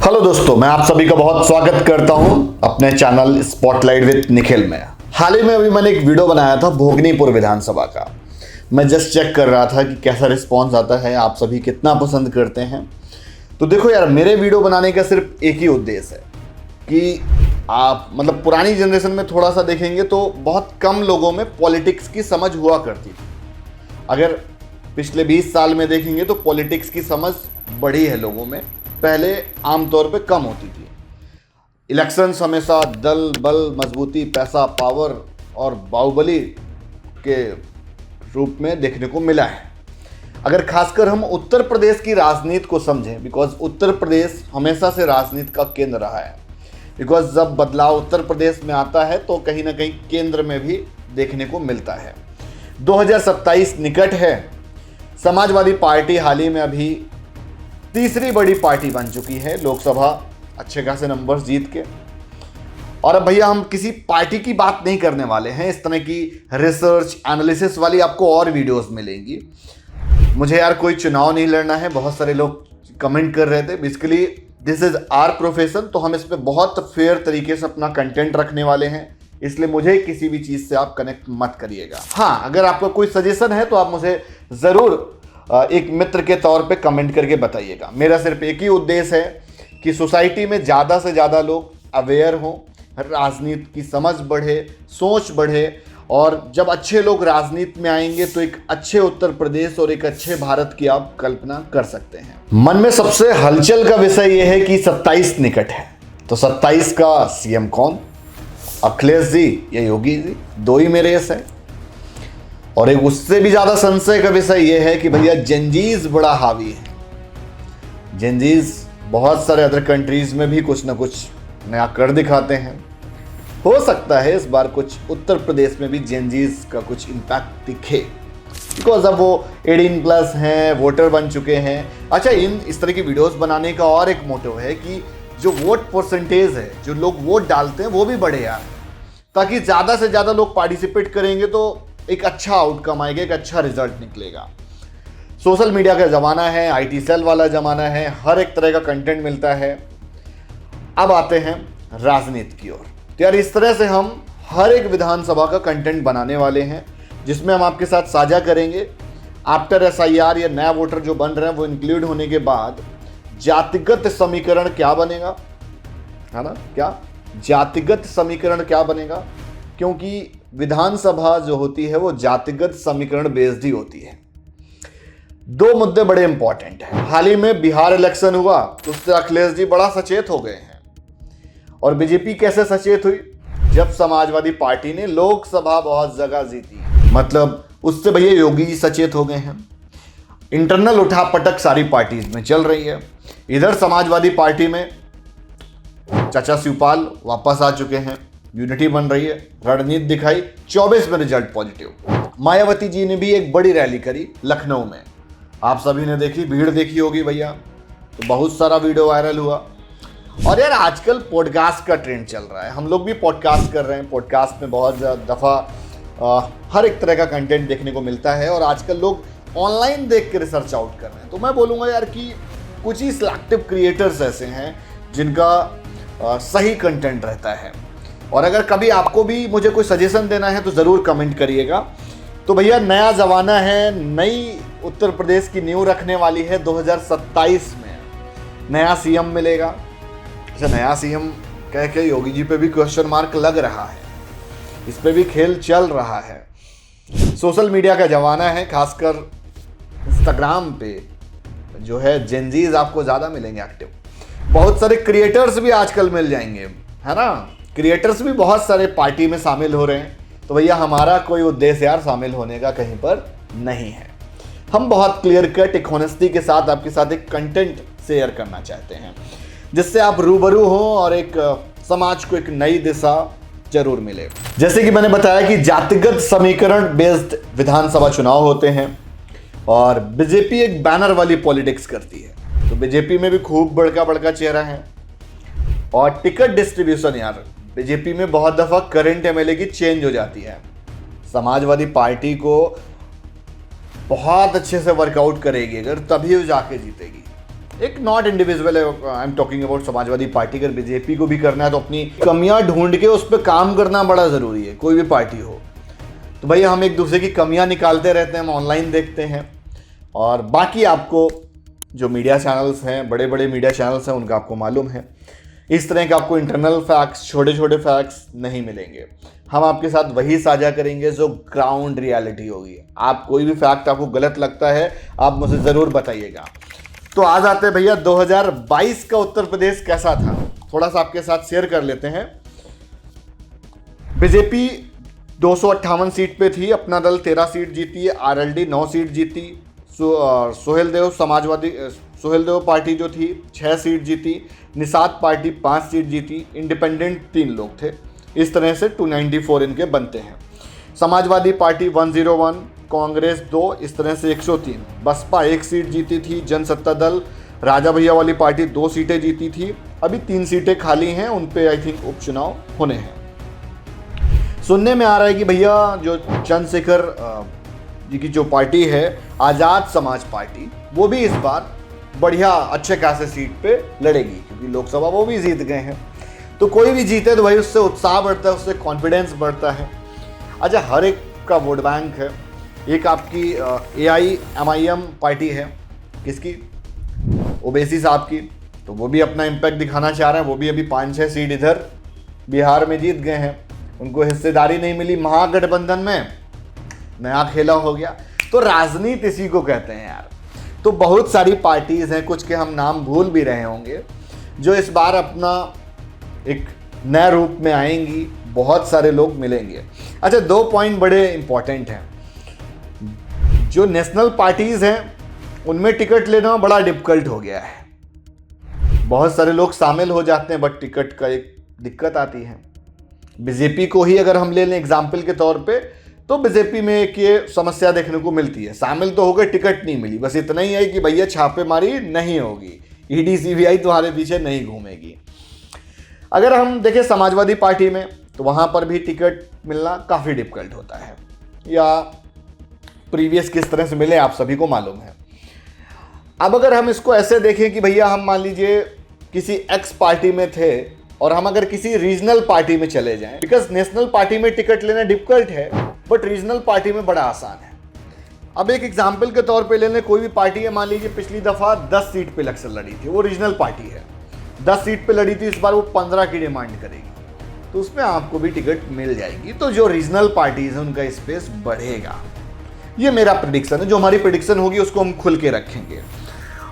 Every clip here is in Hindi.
हेलो दोस्तों, मैं आप सभी का बहुत स्वागत करता हूं अपने चैनल स्पॉटलाइट विद निखिल में। हाल ही में अभी मैंने एक वीडियो बनाया था भोगनीपुर विधानसभा का। मैं जस्ट चेक कर रहा था कि कैसा रिस्पांस आता है, आप सभी कितना पसंद करते हैं। तो देखो यार, मेरे वीडियो बनाने का सिर्फ एक ही उद्देश्य है कि आप पुरानी जनरेशन में थोड़ा सा देखेंगे तो बहुत कम लोगों में पॉलिटिक्स की समझ हुआ करती थी। अगर पिछले 20 साल में देखेंगे तो पॉलिटिक्स की समझ बढ़ी है लोगों में, पहले आमतौर पे कम होती थी। इलेक्शंस हमेशा दल बल मजबूती, पैसा, पावर और बाहुबली के रूप में देखने को मिला है। अगर खासकर हम उत्तर प्रदेश की राजनीति को समझें, बिकॉज उत्तर प्रदेश हमेशा से राजनीति का केंद्र रहा है। बिकॉज जब बदलाव उत्तर प्रदेश में आता है तो कहीं ना कहीं केंद्र में भी देखने को मिलता है। 2027 निकट है। समाजवादी पार्टी हाल ही में अभी तीसरी बड़ी पार्टी बन चुकी है, लोकसभा अच्छे खासे नंबर्स जीत के। और अब भैया हम किसी पार्टी की बात नहीं करने वाले हैं, इस तरह की रिसर्च एनालिसिस वाली आपको और वीडियोस मिलेंगी। मुझे यार कोई चुनाव नहीं लड़ना है, बहुत सारे लोग कमेंट कर रहे थे। Basically this is our profession, तो हम इस पर बहुत फेयर तरीके से अपना कंटेंट रखने वाले हैं, इसलिए मुझे किसी भी चीज़ से आप कनेक्ट मत करिएगा। हाँ, अगर आपका कोई सजेशन है तो आप मुझे ज़रूर एक मित्र के तौर पे कमेंट करके बताइएगा। मेरा सिर्फ एक ही उद्देश्य है कि सोसाइटी में ज़्यादा से ज़्यादा लोग अवेयर हों, राजनीति की समझ बढ़े, सोच बढ़े, और जब अच्छे लोग राजनीति में आएंगे तो एक अच्छे उत्तर प्रदेश और एक अच्छे भारत की आप कल्पना कर सकते हैं। मन में सबसे हलचल का विषय यह है कि 27 निकट है, तो 27 का सीएम कौन? अखिलेश जी या योगी जी? दो ही मेरे रेस है। और एक उससे भी ज्यादा संशय का विषय यह है कि भैया जेनजीज बड़ा हावी है। जेनजीज बहुत सारे अदर कंट्रीज में भी कुछ ना कुछ नया कर दिखाते हैं। हो सकता है इस बार कुछ उत्तर प्रदेश में भी जेनजीज का कुछ इम्पैक्ट दिखे, बिकॉज अब वो 18+ हैं, वोटर बन चुके हैं। अच्छा, इस तरह की वीडियोस बनाने का और एक मोटिव है कि जो वोट परसेंटेज है, जो लोग वोट डालते हैं, वो भी बढ़े यार, ताकि ज़्यादा से ज़्यादा लोग पार्टिसिपेट करेंगे तो एक अच्छा आउटकम आएगा, एक अच्छा रिजल्ट निकलेगा। सोशल मीडिया का ज़माना है, आईटी सेल वाला ज़माना है, हर एक तरह का कंटेंट मिलता है। अब आते हैं राजनीति की ओर। तो यार, इस तरह से हम हर एक विधानसभा का कंटेंट बनाने वाले हैं, जिसमें हम आपके साथ साझा करेंगे। आफ्टर एसआईआर या नया वोटर जो बन रहे हैं वो इंक्लूड होने के बाद जातिगत समीकरण क्या बनेगा, है ना? क्या जातिगत समीकरण क्या बनेगा? क्योंकि विधानसभा जो होती है वो जातिगत समीकरण बेस्ड ही होती है। दो मुद्दे बड़े इंपॉर्टेंट हैं। हाल ही में बिहार इलेक्शन हुआ तो उससे अखिलेश जी बड़ा सचेत हो गए हैं। और बीजेपी कैसे सचेत हुई? जब समाजवादी पार्टी ने लोकसभा बहुत जगह जीती, उससे भैया योगी जी सचेत हो गए हैं। इंटरनल उठापटक सारी पार्टीज में चल रही है। इधर समाजवादी पार्टी में चाचा शिवपाल वापस आ चुके हैं, यूनिटी बन रही है, रणनीति दिखाई, 24 में रिजल्ट पॉजिटिव। मायावती जी ने भी एक बड़ी रैली करी लखनऊ में, आप सभी ने देखी, भीड़ देखी होगी भैया, तो बहुत सारा वीडियो वायरल हुआ। और यार, आजकल पॉडकास्ट का ट्रेंड चल रहा है, हम लोग भी पॉडकास्ट कर रहे हैं। पॉडकास्ट में बहुत दफ़ा हर एक तरह का कंटेंट देखने को मिलता है, और आजकल लोग ऑनलाइन देख के रिसर्च आउट कर रहे हैं। तो मैं बोलूँगा यार कि कुछ ही सिलेक्टिव क्रिएटर्स ऐसे हैं जिनका सही कंटेंट रहता है। और अगर कभी आपको भी मुझे कोई सजेशन देना है तो ज़रूर कमेंट करिएगा। तो भैया, नया ज़माना है, नई उत्तर प्रदेश की नींव रखने वाली है। 2027 में नया सीएम मिलेगा। अच्छा, नया सीएम कह के योगी जी पे भी क्वेश्चन मार्क लग रहा है, इस पे भी खेल चल रहा है। सोशल मीडिया का ज़माना है, खासकर इंस्टाग्राम पे जो है जेनजीज आपको ज़्यादा मिलेंगे एक्टिव। बहुत सारे क्रिएटर्स भी आजकल मिल जाएंगे, है ना? क्रिएटर्स भी बहुत सारे पार्टी में शामिल हो रहे हैं। तो भैया, हमारा कोई उद्देश्य यार शामिल होने का कहीं पर नहीं है। हम बहुत क्लियर कट, एक होनेस्टी के साथ आपके साथ एक कंटेंट शेयर करना चाहते हैं, जिससे आप रूबरू हो और एक समाज को एक नई दिशा जरूर मिले। जैसे कि मैंने बताया कि जातिगत समीकरण बेस्ड विधानसभा चुनाव होते हैं, और बीजेपी एक बैनर वाली पॉलिटिक्स करती है। तो बीजेपी में भी खूब बड़का बड़का चेहरा है। और टिकट डिस्ट्रीब्यूशन यार, बीजेपी में बहुत दफ़ा करंट एमएलए की चेंज हो जाती है। समाजवादी पार्टी को बहुत अच्छे से वर्कआउट करेगी अगर, तभी वो जाके जीतेगी। एक not individual, I am talking about Samajwadi party. अगर बीजेपी को भी करना है तो अपनी कमियां ढूंढ के उस पर काम करना बड़ा ज़रूरी है, कोई भी पार्टी हो। तो भैया हम एक दूसरे की कमियां निकालते रहते हैं, हम ऑनलाइन देखते हैं, और बाकी आपको जो मीडिया चैनल्स हैं, बड़े बड़े मीडिया चैनल्स हैं, उनका आपको मालूम है, इस तरह के आपको इंटरनल फैक्ट्स, छोटे छोटे फैक्ट्स नहीं मिलेंगे। हम आपके साथ वही साझा करेंगे जो ग्राउंड रियलिटी होगी। आप कोई भी फैक्ट आपको गलत लगता है, आप मुझे ज़रूर बताइएगा। तो आज आते हैं भैया 2022 का उत्तर प्रदेश कैसा था, थोड़ा सा आपके साथ शेयर कर लेते हैं। बीजेपी 258 सीट पे थी, अपना दल 13 सीट जीती है, आरएलडी 9 सीट जीती, सोहेल देव पार्टी जो थी 6 सीट जीती, निषाद पार्टी 5 सीट जीती, इंडिपेंडेंट 3 लोग थे। इस तरह से 294 इनके बनते हैं। समाजवादी पार्टी 101, कांग्रेस 2, इस तरह से 103। बसपा 1 सीट जीती थी, जनसत्ता दल राजा भैया वाली पार्टी 2 सीटें जीती थी, अभी 3 सीटें खाली हैं, उन पे आई थिंक उपचुनाव होने हैं। सुनने में आ रहा है कि भैया जो चंद्रशेखर जी की जो पार्टी है आज़ाद समाज पार्टी, वो भी इस बार बढ़िया अच्छे खासे सीट पे लड़ेगी, क्योंकि लोकसभा वो भी जीत गए हैं। तो कोई भी जीते तो भाई उससे उत्साह बढ़ता है, उससे कॉन्फिडेंस बढ़ता है। अच्छा, हर एक का वोट बैंक है। एक आपकी AIMIM पार्टी है, किसकी, ओवैसी साहब की, तो वो भी अपना इम्पैक्ट दिखाना चाह रहे हैं। वो भी अभी 5-6 सीट इधर बिहार में जीत गए हैं, उनको हिस्सेदारी नहीं मिली महागठबंधन में, नया खेला हो गया। तो राजनीति इसी को कहते हैं यार। तो बहुत सारी पार्टीज़ हैं, कुछ के हम नाम भूल भी रहे होंगे, जो इस बार अपना एक नए रूप में आएंगी, बहुत सारे लोग मिलेंगे। अच्छा, 2 पॉइंट बड़े इंपॉर्टेंट हैं। जो नेशनल पार्टीज़ हैं उनमें टिकट लेना बड़ा डिफिकल्ट हो गया है, बहुत सारे लोग शामिल हो जाते हैं, बट टिकट का एक दिक्कत आती है। बीजेपी को ही अगर हम ले लें एग्जाम्पल के तौर पे, तो बीजेपी में एक ये समस्या देखने को मिलती है, शामिल तो हो गए, टिकट नहीं मिली। बस इतना ही है कि भैया छापेमारी नहीं होगी, ED CBI तुम्हारे पीछे नहीं घूमेगी। अगर हम देखें समाजवादी पार्टी में, तो वहाँ पर भी टिकट मिलना काफ़ी डिफिकल्ट होता है, या प्रीवियस किस तरह से मिले आप सभी को मालूम है। अब अगर हम इसको ऐसे देखें कि भैया हम मान लीजिए किसी एक्स पार्टी में थे और हम अगर किसी रीजनल पार्टी में चले जाएं, बिकॉज नेशनल पार्टी में टिकट लेना डिफिकल्ट है, बट रीजनल पार्टी में बड़ा आसान है। अब एक एग्जाम्पल के तौर पे ले लें, कोई भी पार्टी है, मान लीजिए पिछली दफ़ा 10 सीट पे इलेक्शन लड़ी थी, वो रीजनल पार्टी है, 10 सीट पे लड़ी थी, इस बार वो 15 की डिमांड करेगी, तो उसमें आपको भी टिकट मिल जाएगी। तो जो रीजनल पार्टीज हैं उनका स्पेस बढ़ेगा, ये मेरा प्रेडिक्शन है। जो हमारी प्रेडिक्शन होगी उसको हम खुल के रखेंगे,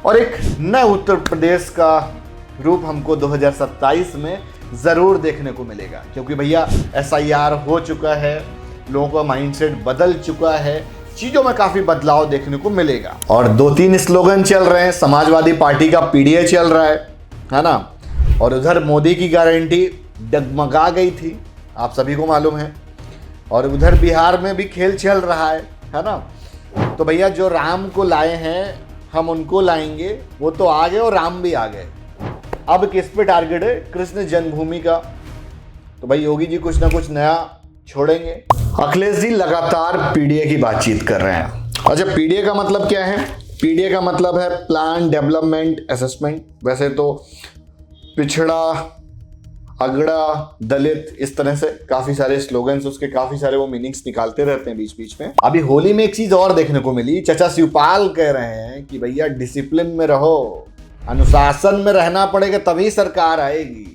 और एक नए उत्तर प्रदेश का रूप हमको 2027 में ज़रूर देखने को मिलेगा, क्योंकि भैया SIR हो चुका है, लोगों का माइंडसेट बदल चुका है, चीज़ों में काफ़ी बदलाव देखने को मिलेगा। और 2-3 स्लोगन चल रहे हैं, समाजवादी पार्टी का PDA चल रहा है ना, और उधर मोदी की गारंटी डगमगा गई थी, आप सभी को मालूम है, और उधर बिहार में भी खेल चल रहा है ना। तो भैया जो राम को लाए हैं हम उनको लाएंगे, वो तो आ गए और राम भी आ गए। अब किस पे टारगेट है, कृष्ण जन्मभूमि का। तो भाई योगी जी कुछ ना कुछ नया छोड़ेंगे। अखिलेश जी लगातार PDA की बातचीत कर रहे हैं। अच्छा, PDA का मतलब क्या है? PDA का मतलब है प्लान डेवलपमेंट असेसमेंट। वैसे तो पिछड़ा, अगड़ा, दलित, इस तरह से काफी सारे स्लोगन्स, उसके काफी सारे वो मीनिंग्स निकालते रहते हैं बीच बीच में। अभी होली में एक चीज और देखने को मिली, चाचा शिवपाल कह रहे हैं कि भैया डिसिप्लिन में रहो, अनुशासन में रहना पड़ेगा, तभी सरकार आएगी।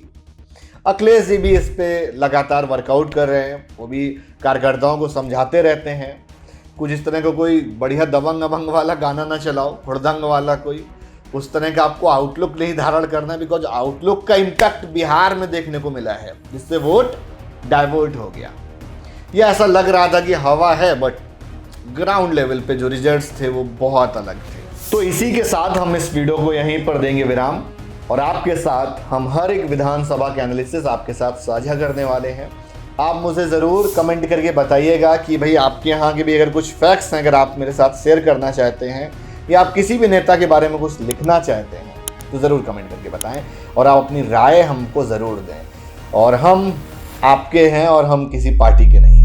अखिलेश जी भी इस पे लगातार वर्कआउट कर रहे हैं, वो भी कार्यकर्ताओं को समझाते रहते हैं। कुछ इस तरह का कोई बढ़िया दबंग अबंग वाला गाना ना चलाओ, हुड़दंग वाला कोई उस तरह का आपको आउटलुक नहीं धारण करना है, बिकॉज आउटलुक का इम्पैक्ट बिहार में देखने को मिला है, जिससे वोट डाइवर्ट हो गया। ये ऐसा लग रहा था कि हवा है, बट ग्राउंड लेवल पे जो रिजल्ट्स थे वो बहुत अलग थे। तो इसी के साथ हम इस वीडियो को यहीं पर देंगे विराम, और आपके साथ हम हर एक विधानसभा के एनालिसिस आपके साथ साझा करने वाले हैं। आप मुझे ज़रूर कमेंट करके बताइएगा कि भाई आपके यहाँ के भी अगर कुछ फैक्ट्स हैं, अगर आप मेरे साथ शेयर करना चाहते हैं, या आप किसी भी नेता के बारे में कुछ लिखना चाहते हैं, तो ज़रूर कमेंट करके बताएं, और आप अपनी राय हमको ज़रूर दें। और हम आपके हैं और हम किसी पार्टी के नहीं।